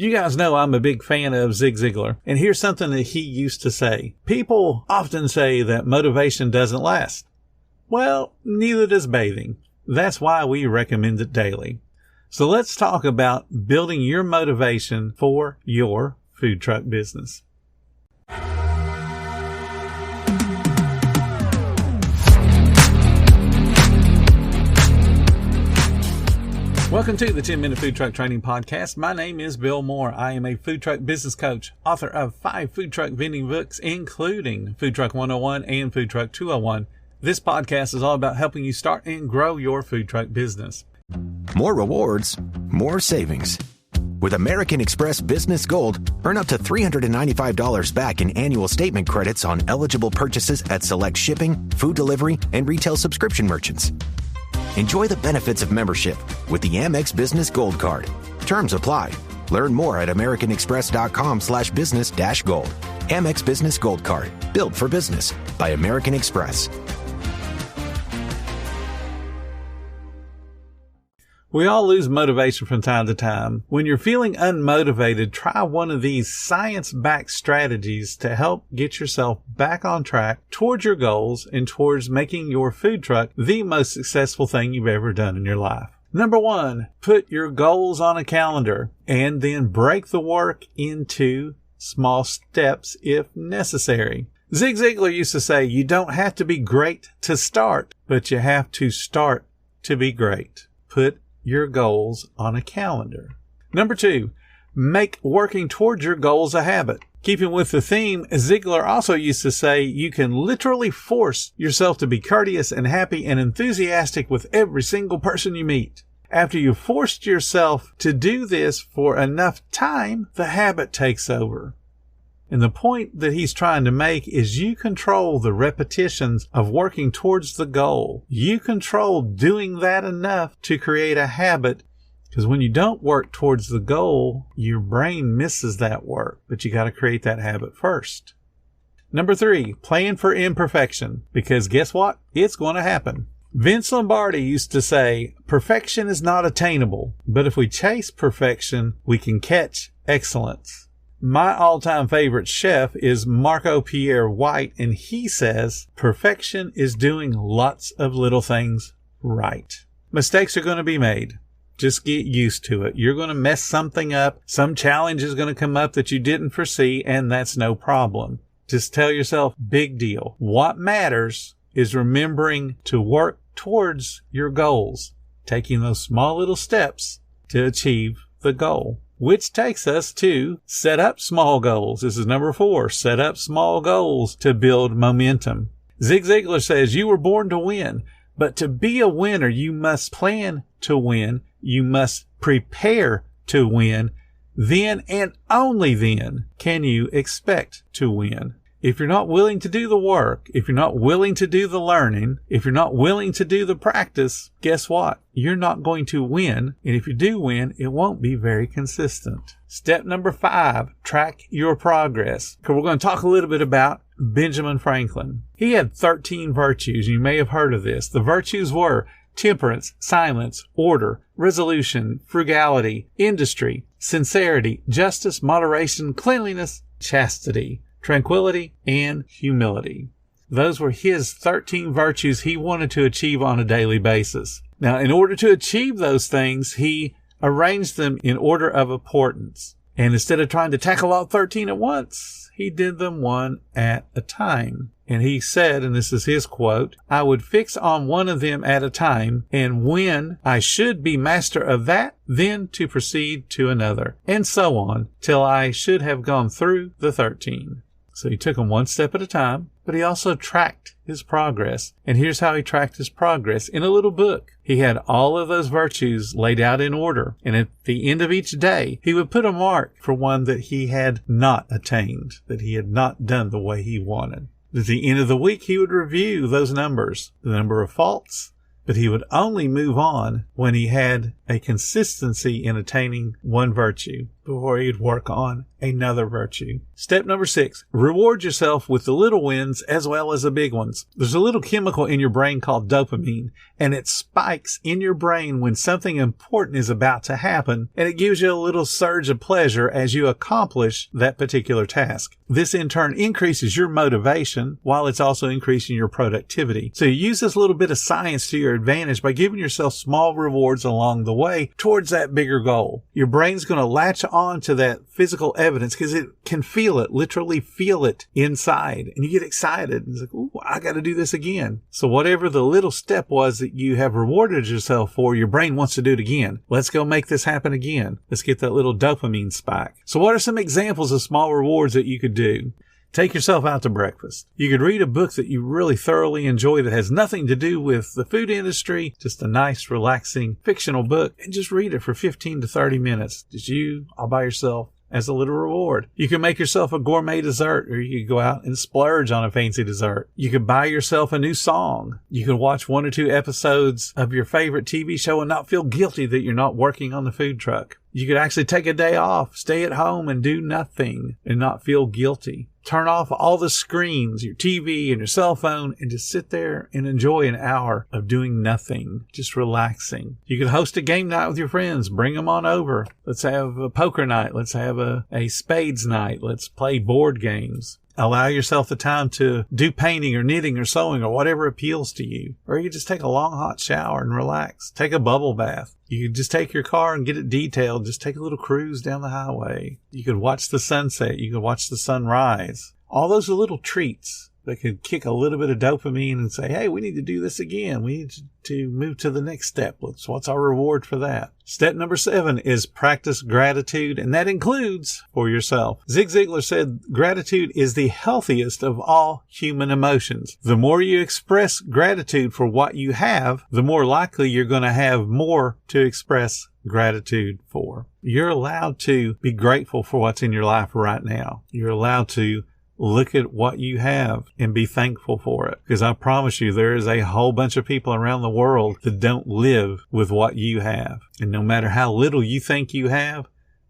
You guys know I'm a big fan of Zig Ziglar, and here's something that he used to say. People often say that motivation doesn't last. Well, neither does bathing. That's why we recommend it daily. So let's talk about building your motivation for your food truck business. Welcome to the 10-Minute Food Truck Training Podcast. My name is Bill Moore. I am a food truck business coach, author of 5 food truck vending books, including Food Truck 101 and Food Truck 201. This podcast is all about helping you start and grow your food truck business. More rewards, more savings. With American Express Business Gold, earn up to $395 back in annual statement credits on eligible purchases at select shipping, food delivery, and retail subscription merchants. Enjoy the benefits of membership with the Amex Business Gold Card. Terms apply. Learn more at americanexpress.com/business-gold. Amex Business Gold Card. Built for business by American Express. We all lose motivation from time to time. When you're feeling unmotivated, try one of these science-backed strategies to help get yourself back on track towards your goals and towards making your food truck the most successful thing you've ever done in your life. Number 1, put your goals on a calendar and then break the work into small steps if necessary. Zig Ziglar used to say, you don't have to be great to start, but you have to start to be great. Put your goals on a calendar. Number 2, make working towards your goals a habit. Keeping with the theme, Ziglar also used to say you can literally force yourself to be courteous and happy and enthusiastic with every single person you meet. After you've forced yourself to do this for enough time, the habit takes over. And the point that he's trying to make is you control the repetitions of working towards the goal. You control doing that enough to create a habit, because when you don't work towards the goal, your brain misses that work, but you got to create that habit first. Number 3, plan for imperfection, because guess what? It's going to happen. Vince Lombardi used to say, perfection is not attainable, but if we chase perfection, we can catch excellence. My all-time favorite chef is Marco Pierre White, and he says, perfection is doing lots of little things right. Mistakes are going to be made. Just get used to it. You're going to mess something up. Some challenge is going to come up that you didn't foresee, and that's no problem. Just tell yourself, big deal. What matters is remembering to work towards your goals, taking those small little steps to achieve the goal. Which takes us to set up small goals. This is number 4. Set up small goals to build momentum. Zig Ziglar says you were born to win, but to be a winner, you must plan to win. You must prepare to win. Then and only then can you expect to win. If you're not willing to do the work, if you're not willing to do the learning, if you're not willing to do the practice, guess what? You're not going to win. And if you do win, it won't be very consistent. Step number 5, track your progress. We're going to talk a little bit about Benjamin Franklin. He had 13 virtues. You may have heard of this. The virtues were temperance, silence, order, resolution, frugality, industry, sincerity, justice, moderation, cleanliness, chastity, tranquility, and humility. Those were his 13 virtues he wanted to achieve on a daily basis. Now, in order to achieve those things, he arranged them in order of importance. And instead of trying to tackle all 13 at once, he did them one at a time. And he said, and this is his quote, I would fix on one of them at a time, and when I should be master of that, then to proceed to another, and so on, till I should have gone through the 13. So he took them one step at a time, but he also tracked his progress. And here's how he tracked his progress in a little book. He had all of those virtues laid out in order. And at the end of each day, he would put a mark for one that he had not attained, that he had not done the way he wanted. At the end of the week, he would review those numbers, the number of faults, but he would only move on when he had a consistency in attaining one virtue. before he'd work on another virtue. Step number 6, reward yourself with the little wins as well as the big ones. There's a little chemical in your brain called dopamine, and it spikes in your brain when something important is about to happen, and it gives you a little surge of pleasure as you accomplish that particular task. This in turn increases your motivation while it's also increasing your productivity. So you use this little bit of science to your advantage by giving yourself small rewards along the way towards that bigger goal. Your brain's going to latch on to that physical evidence because it can feel it, literally feel it inside. And you get excited. It's like, ooh, I got to do this again. So whatever the little step was that you have rewarded yourself for, your brain wants to do it again. Let's go make this happen again. Let's get that little dopamine spike. So what are some examples of small rewards that you could do? Take yourself out to breakfast. You could read a book that you really thoroughly enjoy that has nothing to do with the food industry, just a nice, relaxing, fictional book, and just read it for 15 to 30 minutes. Just you all by yourself as a little reward. You can make yourself a gourmet dessert, or you could go out and splurge on a fancy dessert. You could buy yourself a new song. You could watch 1 or 2 episodes of your favorite TV show and not feel guilty that you're not working on the food truck. You could actually take a day off, stay at home and do nothing and not feel guilty. Turn off all the screens, your TV and your cell phone, and just sit there and enjoy an hour of doing nothing, just relaxing. You could host a game night with your friends. Bring them on over. Let's have a poker night. Let's have a spades night. Let's play board games. Allow yourself the time to do painting or knitting or sewing or whatever appeals to you. Or you just take a long hot shower and relax. Take a bubble bath. You could just take your car and get it detailed. Just take a little cruise down the highway. You could watch the sunset. You could watch the sunrise. All those are little treats that could kick a little bit of dopamine and say, hey, we need to do this again. We need to move to the next step. What's our reward for that? Step number 7 is practice gratitude, and that includes for yourself. Zig Ziglar said gratitude is the healthiest of all human emotions. The more you express gratitude for what you have, the more likely you're going to have more to express gratitude for. You're allowed to be grateful for what's in your life right now. You're allowed to look at what you have and be thankful for it. Because I promise you, there is a whole bunch of people around the world that don't live with what you have. And no matter how little you think you have,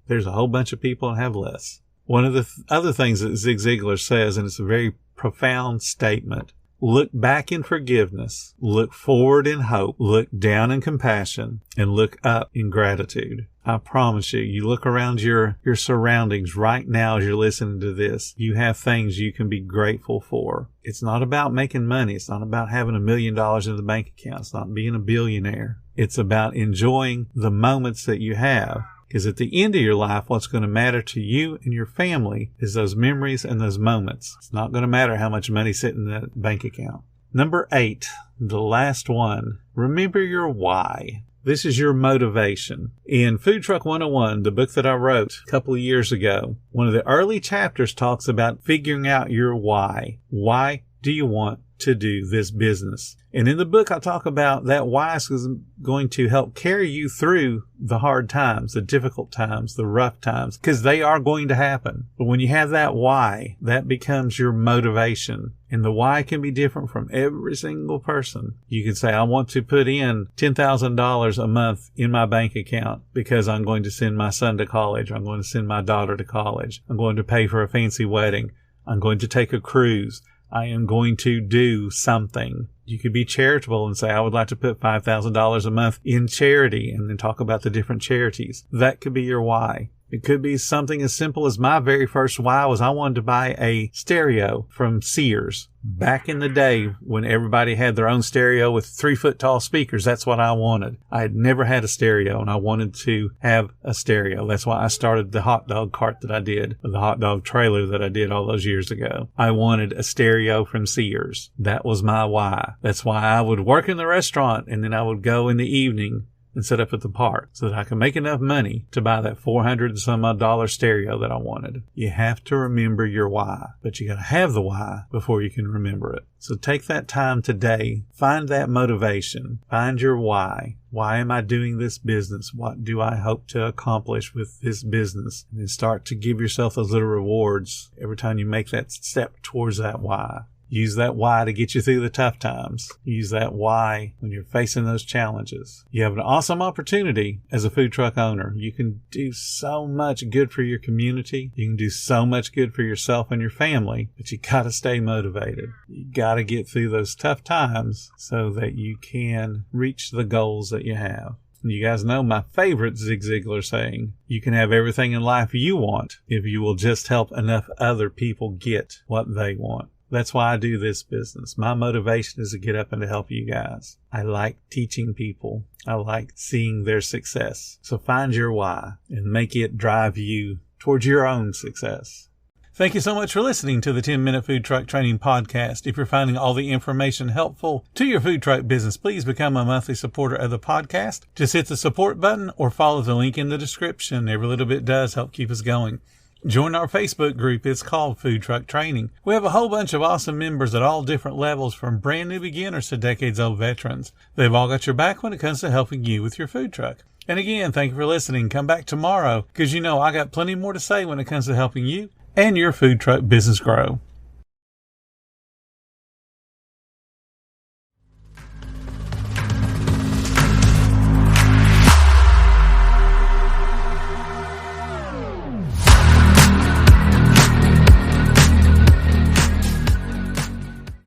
there's a whole bunch of people that have less. One of the other things that Zig Ziglar says, and it's a very profound statement, look back in forgiveness, look forward in hope, look down in compassion, and look up in gratitude. I promise you, you look around your surroundings right now as you're listening to this, you have things you can be grateful for. It's not about making money. It's not about having $1 million in the bank account. It's not being a billionaire. It's about enjoying the moments that you have. Because at the end of your life, what's going to matter to you and your family is those memories and those moments. It's not going to matter how much money's sitting in that bank account. Number 8, the last one, remember your why. This is your motivation. In Food Truck 101, the book that I wrote a couple of years ago, one of the early chapters talks about figuring out your why. Why do you want to do this business? And in the book, I talk about that why is going to help carry you through the hard times, the difficult times, the rough times, because they are going to happen. But when you have that why, that becomes your motivation. And the why can be different from every single person. You can say, I want to put in $10,000 a month in my bank account because I'm going to send my son to college. I'm going to send my daughter to college. I'm going to pay for a fancy wedding. I'm going to take a cruise. I am going to do something. You could be charitable and say, I would like to put $5,000 a month in charity, and then talk about the different charities. That could be your why. It could be something as simple as my very first why was I wanted to buy a stereo from Sears. Back in the day when everybody had their own stereo with 3-foot tall speakers, that's what I wanted. I had never had a stereo and I wanted to have a stereo. That's why I started the hot dog cart that I did, the hot dog trailer that I did all those years ago. I wanted a stereo from Sears. That was my why. That's why I would work in the restaurant and then I would go in the evening and set up at the park so that I can make enough money to buy that $400 and some odd stereo that I wanted. You have to remember your why, but you got to have the why before you can remember it. So take that time today, find that motivation, find your why. Why am I doing this business? What do I hope to accomplish with this business? And then start to give yourself those little rewards every time you make that step towards that why. Use that why to get you through the tough times. Use that why when you're facing those challenges. You have an awesome opportunity as a food truck owner. You can do so much good for your community. You can do so much good for yourself and your family, but you got to stay motivated. You got to get through those tough times so that you can reach the goals that you have. You guys know my favorite Zig Ziglar saying, you can have everything in life you want if you will just help enough other people get what they want. That's why I do this business. My motivation is to get up and to help you guys. I like teaching people. I like seeing their success. So find your why and make it drive you towards your own success. Thank you so much for listening to the 10-Minute Food Truck Training Podcast. If you're finding all the information helpful to your food truck business, please become a monthly supporter of the podcast. Just hit the support button or follow the link in the description. Every little bit does help keep us going. Join our Facebook group. It's called Food Truck Training. We have a whole bunch of awesome members at all different levels, from brand new beginners to decades-old veterans. They've all got your back when it comes to helping you with your food truck. And again, thank you for listening. Come back tomorrow because you know I got plenty more to say when it comes to helping you and your food truck business grow.